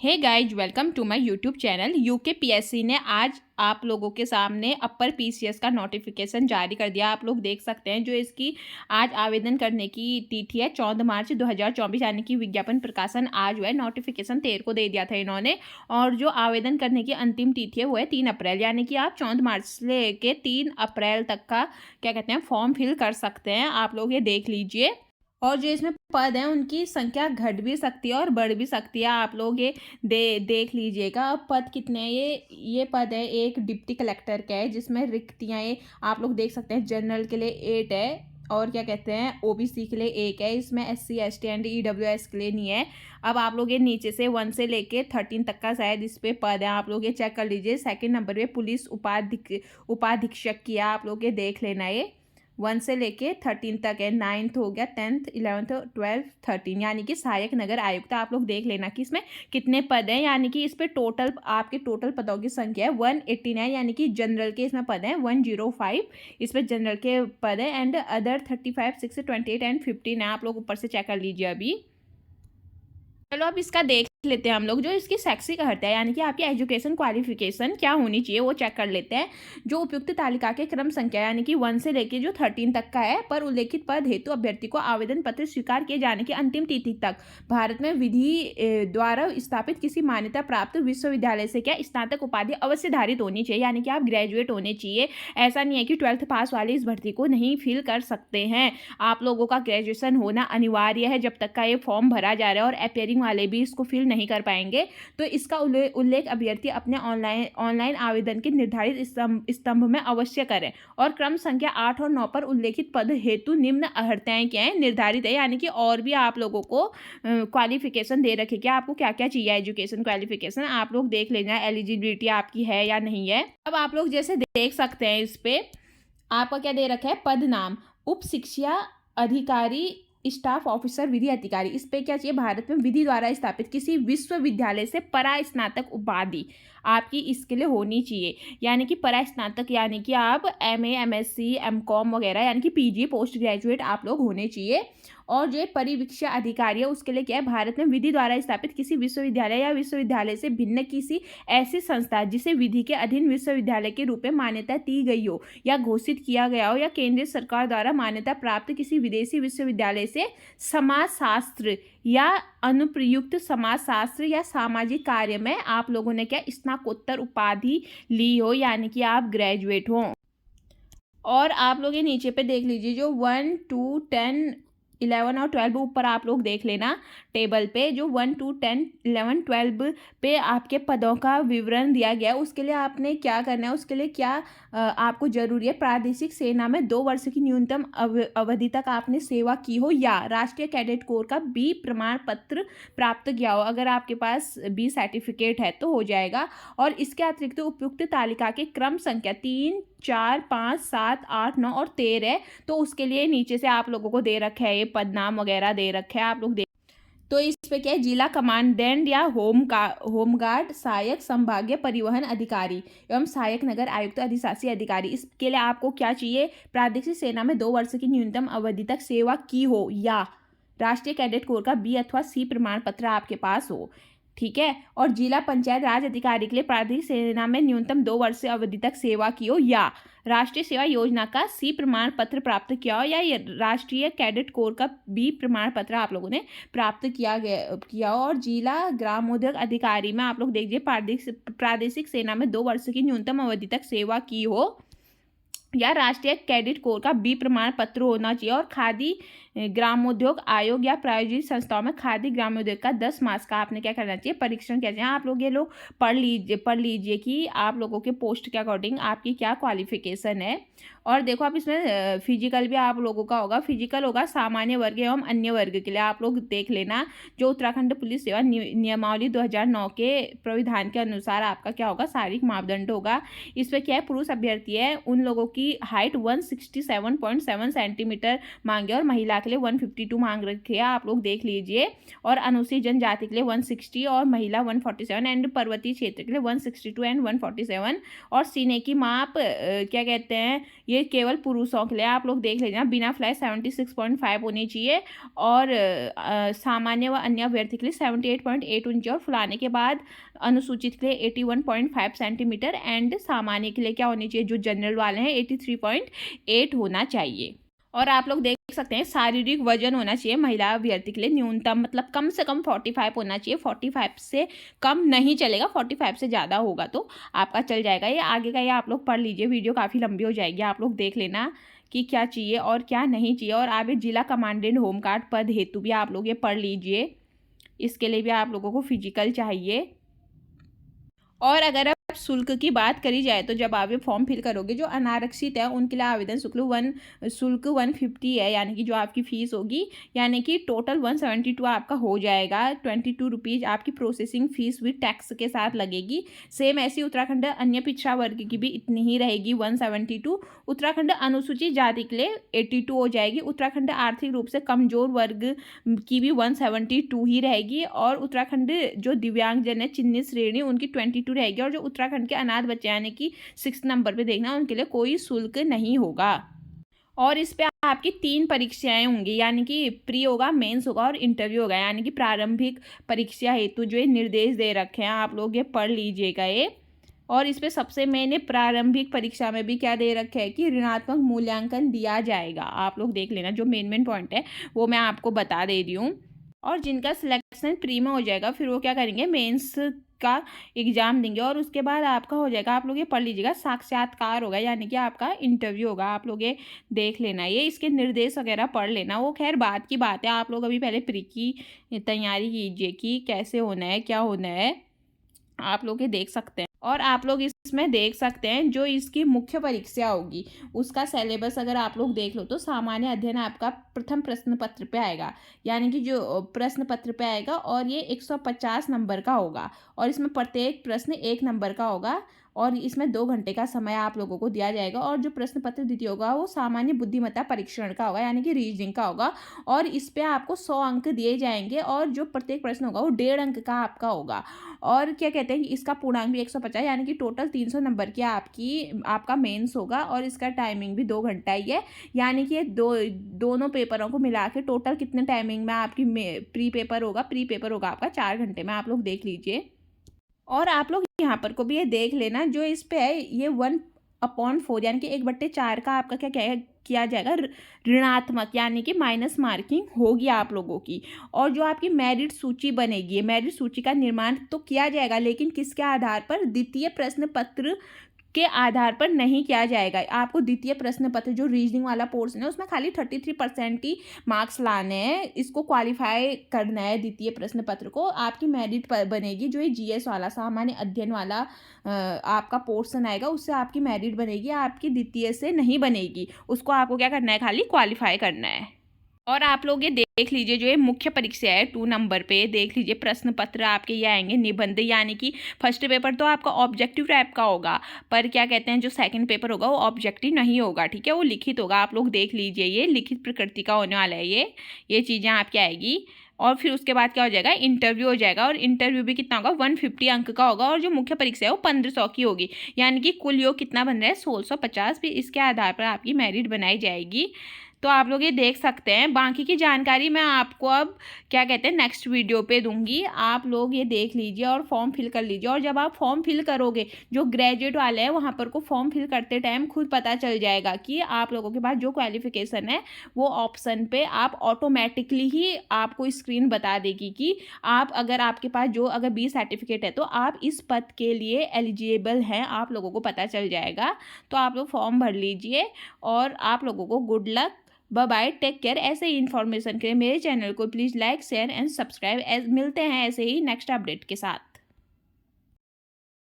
Hey guys, welcome to my YouTube channel. UK PSC ने आज आप लोगों के सामने अपर पीसीएस का नोटिफिकेशन जारी कर दिया। आप लोग देख सकते हैं जो इसकी आज आवेदन करने की तिथि है 14 मार्च 2024, यानी कि विज्ञापन प्रकाशन आज हुआ है। नोटिफिकेशन 13 को दे दिया था इन्होंने, और जो आवेदन करने की अंतिम तिथि है वो है 3 अप्रैल, यानी कि आप 14 मार्च से लेके 3 अप्रैल तक का क्या कहते हैं फॉर्म फिल कर सकते हैं। आप लोग ये देख लीजिए। और जो इसमें पद हैं उनकी संख्या घट भी सकती है और बढ़ भी सकती है। आप लोग ये देख लीजिएगा। अब पद कितने हैं, ये पद है एक डिप्टी कलेक्टर का है, जिसमें रिक्तियाँ ये आप लोग देख सकते हैं। जनरल के लिए 8 है, और क्या कहते हैं ओबीसी के लिए 1 है। इसमें SC ST एंड EWS के लिए नहीं है। अब आप लोग ये नीचे से 1 से लेके 13 तक का शायद इस पे पद है, आप लोग ये चेक कर लीजिए। सेकंड नंबर पे पुलिस उपाधीक्षक किया, आप लोग ये देख लेना। ये 1 से लेके 13 तक है। 9th हो गया, 10th 11th 12th 13, यानी कि सहायक नगर आयुक्त। आप लोग देख लेना कि इसमें कितने पद हैं, यानी कि इस पे टोटल आपके टोटल पदों की संख्या है 189, यानी कि जनरल के इसमें पद हैं 105, इस पे जनरल के पद है। एंड अदर 35 6 28 एंड 15 है। आप लोग ऊपर से चेक कर लीजिए अभी। चलो अब इसका देख लेते हैं हम लोग। जो इसकी शैक्षिक अर्हता है, यानी कि आपकी एजुकेशन क्वालिफिकेशन क्या होनी चाहिए, वो चेक कर लेते हैं। जो उपयुक्त तालिका के क्रम संख्या यानी कि 1 से लेके जो 13 तक का है, पर उल्लेखित पद हेतु अभ्यर्थी को आवेदन पत्र स्वीकार किए जाने की अंतिम तिथि तक भारत में विधि द्वारा स्थापित किसी मान्यता प्राप्त विश्वविद्यालय से क्या स्नातक उपाधि अवश्य धारित होनी चाहिए, यानी कि आप ग्रेजुएट होने चाहिए। ऐसा नहीं है कि 12th पास वाले इस भर्ती को नहीं फिल कर सकते हैं। आप लोगों का ग्रेजुएशन होना अनिवार्य है जब तक का ये फॉर्म भरा जा रहा है, और अपेयरिंग वाले भी इसको फिल नहीं कर पाएंगे। तो इसका उल्लेख अभ्यर्थी अपने ऑनलाइन आवेदन के निर्धारित स्तंभ में अवश्य करें। और क्रम संख्या 8 और 9 पर उल्लेखित पद हेतु निम्न अर्हताएं क्या है निर्धारित है, यानी कि और भी आप लोगों को क्वालिफिकेशन दे रखे क्या आपको क्या क्या चाहिए एजुकेशन क्वालिफिकेशन, आप लोग देख लेना एलिजिबिलिटी आपकी है या नहीं है। अब आप लोग जैसे देख सकते हैं इस पे आपका क्या दे रखा है, पद नाम उप शिक्षा अधिकारी, स्टाफ ऑफिसर, विधि अधिकारी। इस पे क्या चाहिए, भारत में विधि द्वारा स्थापित किसी विश्वविद्यालय से परास्नातक उपाधि आपकी इसके लिए होनी चाहिए, यानी कि परास्नातक यानी कि आप MA MSc MCom वगैरह, यानी कि PG पोस्ट ग्रेजुएट आप लोग होने चाहिए। और जो परिवीक्षा अधिकारी है उसके लिए क्या है, भारत में विधि द्वारा स्थापित किसी विश्वविद्यालय या विश्वविद्यालय से भिन्न किसी ऐसी संस्था जिसे विधि के अधीन विश्वविद्यालय के रूप में मान्यता दी गई हो या घोषित किया गया हो, या केंद्रीय सरकार द्वारा मान्यता प्राप्त किसी विदेशी विश्वविद्यालय से समाजशास्त्र या अनुप्रयुक्त समाजशास्त्र या सामाजिक कार्य में आप लोगों ने क्या स्नातकोत्तर उपाधि ली हो, यानी कि आप ग्रेजुएट हो। और आप लोग ये नीचे पे देख लीजिए जो 1 2 10 11 और 12 ऊपर आप लोग देख लेना टेबल पे। जो 1 2 10 11 12 पे आपके पदों का विवरण दिया गया है। उसके लिए आपने क्या करना है, उसके लिए क्या आपको जरूरी है, प्रादेशिक सेना में 2 वर्ष की न्यूनतम अवधि तक आपने सेवा की हो, या राष्ट्रीय कैडेट कोर का B प्रमाण पत्र प्राप्त किया हो। अगर आपके पास B सर्टिफिकेट है तो हो जाएगा। और इसके अतिरिक्त उपयुक्त तालिका के क्रम संख्या 3 4 5 7 8 9 और 13 है, तो उसके लिए नीचे से आप लोगों को दे रखा है, ये पद नाम वगैरह दे रखे हैं आप लोग तो इस पे क्या है, जिला कमांडेंट या होमगार्ड, सहायक संभागीय परिवहन अधिकारी एवं सहायक नगर आयुक्त अधिशासी अधिकारी। इसके लिए आपको क्या चाहिए, प्रादेशिक सेना में 2 वर्ष की न्यूनतम अवधि तक सेवा की हो, या राष्ट्रीय कैडेट कोर का B अथवा C प्रमाण पत्र आपके पास हो, ठीक है। और जिला पंचायत राज अधिकारी के लिए प्रादेशिक सेना में न्यूनतम 2 वर्ष अवधि तक सेवा की हो, या राष्ट्रीय सेवा योजना का C प्रमाण पत्र प्राप्त किया हो, या राष्ट्रीय कैडेट कोर का B प्रमाण पत्र आप लोगों ने प्राप्त किया हो। और जिला ग्रामोद्योग अधिकारी में आप लोग देखिए प्रादेशिक सेना में 2 वर्ष की न्यूनतम अवधि तक सेवा की हो, या राष्ट्रीय कैडेट कोर का B प्रमाण पत्र होना चाहिए। और खादी ग्रामोद्योग आयोग या प्रायोजित संस्थाओं में खादी ग्रामोद्योग का 10 मास का आपने क्या करना चाहिए, परीक्षण क्या चाहिए। आप लोग ये लोग पढ़ लीजिए कि आप लोगों के पोस्ट के अकॉर्डिंग आपकी क्या क्वालिफिकेशन है। और देखो आप इसमें फिजिकल भी आप लोगों का होगा, फिजिकल होगा सामान्य वर्ग एवं अन्य वर्ग के लिए, आप लोग देख लेना। जो उत्तराखंड पुलिस सेवा नियमावली 2009 के प्राविधान के अनुसार आपका क्या होगा, शारीरिक मापदंड होगा। इस पर क्या है, पुरुष अभ्यर्थी है उन लोगों की हाइट 167.7 सेंटीमीटर मांगे, और महिला के के लिए 152 मांग रखी है, आप लोग देख लीजिए। और अनुसूचित जनजाति के लिए 160 और महिला 147 एंड पर्वतीय क्षेत्र के लिए 162 एंड 147। और सीने की माप क्या कहते हैं, ये केवल पुरुषों के लिए आप लोग देख लीजिए। बिना फ्लैट 76.5 होनी चाहिए और सामान्य व अन्य अभ्यर्थी के लिए 78.8 इंच और फुलाने के बाद अनुसूचित के लिए 81.5 सेंटीमीटर एंड सामान्य के लिए क्या होनी चाहिए, जो जनरल वाले हैं 83.8 होना चाहिए। और आप लोग देख सकते हैं शारीरिक वजन होना चाहिए महिला अभ्यर्थी के लिए न्यूनतम, मतलब कम से कम 45 होना चाहिए, 45 से कम नहीं चलेगा, 45 से ज़्यादा होगा तो आपका चल जाएगा। ये आगे का ये आप लोग पढ़ लीजिए, वीडियो काफ़ी लंबी हो जाएगी, आप लोग देख लेना कि क्या चाहिए और क्या नहीं चाहिए। और आगे जिला कमांडेंट होमगार्ड पद हेतु भी आप लोग ये पढ़ लीजिए, इसके लिए भी आप लोगों को फिजिकल चाहिए। और अगर अब शुल्क की बात करी जाए तो जब आप ये फॉर्म फिल करोगे, जो अनारक्षित है उनके लिए आवेदन शुल्क 150 है, यानी कि जो आपकी फ़ीस होगी, यानी कि टोटल 172 आपका हो जाएगा। 22 रुपीज़ आपकी प्रोसेसिंग फ़ीस भी टैक्स के साथ लगेगी। सेम ऐसी उत्तराखंड अन्य पिछड़ा वर्ग की भी इतनी ही रहेगी 172। उत्तराखंड अनुसूचित जाति के लिए 82 हो जाएगी। उत्तराखंड आर्थिक रूप से कमज़ोर वर्ग की भी 172 ही रहेगी। और उत्तराखंड जो दिव्यांगजन है चिन्हित श्रेणी, उनकी 22 रहेगी। और जो उत्तराखंड के अनाथ बच्चे यानी कि 6 नंबर पे देखना, उनके लिए कोई शुल्क नहीं होगा। और इस पे आपकी 3 परीक्षाएं होंगी, यानी कि प्री होगा, मेंस होगा और इंटरव्यू होगा। यानी कि प्रारंभिक परीक्षा हेतु जो ये निर्देश दे रखे हैं आप लोग ये पढ़ लीजिएगा ये। और इस पे सबसे मैंने प्रारंभिक परीक्षा में भी क्या दे रखे है कि ऋणात्मक मूल्यांकन दिया जाएगा, आप लोग देख लेना। जो मेन पॉइंट है वो मैं आपको बता दे रही हूँ। और जिनका सिलेक्शन प्री में हो जाएगा फिर वो क्या करेंगे, मेंस का एग्जाम देंगे और उसके बाद आपका हो जाएगा, आप लोग ये पढ़ लीजिएगा, साक्षात्कार होगा, यानी कि आपका इंटरव्यू होगा। आप लोग ये देख लेना, ये इसके निर्देश वगैरह पढ़ लेना। वो खैर बात की बात है, आप लोग अभी पहले प्री की तैयारी कीजिए कि कैसे होना है, क्या होना है, आप लोग ये देख सकते हैं। और आप लोग इसमें देख सकते हैं जो इसकी मुख्य परीक्षा होगी उसका सिलेबस अगर आप लोग देख लो तो सामान्य अध्ययन आपका प्रथम प्रश्न पत्र पे आएगा, यानी कि जो प्रश्न पत्र पे आएगा और ये 150 नंबर का होगा। और इसमें प्रत्येक प्रश्न 1 नंबर का होगा और इसमें 2 घंटे का समय आप लोगों को दिया जाएगा। और जो प्रश्न पत्र द्वितीय होगा वो सामान्य बुद्धिमत्ता परीक्षण का होगा, यानी कि रीजनिंग का होगा। और इस पे आपको 100 अंक दिए जाएंगे और जो प्रत्येक प्रश्न होगा वो 1.5 अंक का आपका होगा। और क्या कहते हैं कि इसका पूर्णांक भी 150, यानी कि टोटल 300 नंबर की आपका मेंस होगा। और इसका टाइमिंग भी 2 घंटा ही है, यानी कि दोनों पेपरों को मिला के टोटल कितने टाइमिंग में आपकी प्री पेपर होगा आपका 4 घंटे में, आप लोग देख लीजिए। और आप लोग यहाँ पर को भी ये देख लेना, जो इस पे है ये 1/4 यानी कि 1/4 का आपका क्या किया जाएगा, ऋणात्मक, यानी कि माइनस मार्किंग होगी आप लोगों की। और जो आपकी मेरिट सूची बनेगी, मेरिट सूची का निर्माण तो किया जाएगा, लेकिन किसके आधार पर, द्वितीय प्रश्न पत्र के आधार पर नहीं किया जाएगा। आपको द्वितीय प्रश्न पत्र जो रीजनिंग वाला पोर्शन है उसमें खाली 33% ही मार्क्स लाने हैं, इसको क्वालिफाई करना है द्वितीय प्रश्न पत्र को। आपकी मेरिट बनेगी जो ये जीएस वाला सामान्य अध्ययन वाला आपका पोर्शन आएगा, उससे आपकी मेरिट बनेगी, आपकी द्वितीय से नहीं बनेगी। उसको आपको क्या करना है, खाली क्वालिफाई करना है। और आप लोग ये देख लीजिए जो ये मुख्य परीक्षा है 2 नंबर पे देख लीजिए, प्रश्न पत्र आपके ये आएंगे निबंध, यानी कि फर्स्ट पेपर तो आपका ऑब्जेक्टिव टाइप का होगा, पर क्या कहते हैं जो सेकंड पेपर होगा वो ऑब्जेक्टिव नहीं होगा, ठीक है, वो लिखित होगा। आप लोग देख लीजिए ये लिखित प्रकृति का होने वाला है, ये चीज़ें आपकी आएगी। और फिर उसके बाद क्या हो जाएगा, इंटरव्यू हो जाएगा। और इंटरव्यू भी कितना होगा, 150 अंक का होगा। और जो मुख्य परीक्षा है वो 1500 की होगी, यानी कि कुल योग कितना बन रहा है 1650। फिर इसके आधार पर आपकी मेरिट बनाई जाएगी। तो आप लोग ये देख सकते हैं, बाकी की जानकारी मैं आपको अब क्या कहते हैं नेक्स्ट वीडियो पे दूंगी। आप लोग ये देख लीजिए और फॉर्म फिल कर लीजिए। और जब आप फॉर्म फिल करोगे, जो ग्रेजुएट वाले हैं वहाँ पर को फॉर्म फिल करते टाइम खुद पता चल जाएगा कि आप लोगों के पास जो क्वालिफिकेशन है वो ऑप्शन पे आप ऑटोमेटिकली ही आपको स्क्रीन बता देगी कि आप अगर आपके पास जो अगर बी सर्टिफिकेट है तो आप इस पद के लिए एलिजिबल हैं, आप लोगों को पता चल जाएगा। तो आप लोग फॉर्म भर लीजिए और आप लोगों को good luck, bye bye, take care. ऐसे ही इन्फॉर्मेशन के लिए मेरे चैनल को please like share and subscribe. मिलते हैं ऐसे ही नेक्स्ट अपडेट के साथ।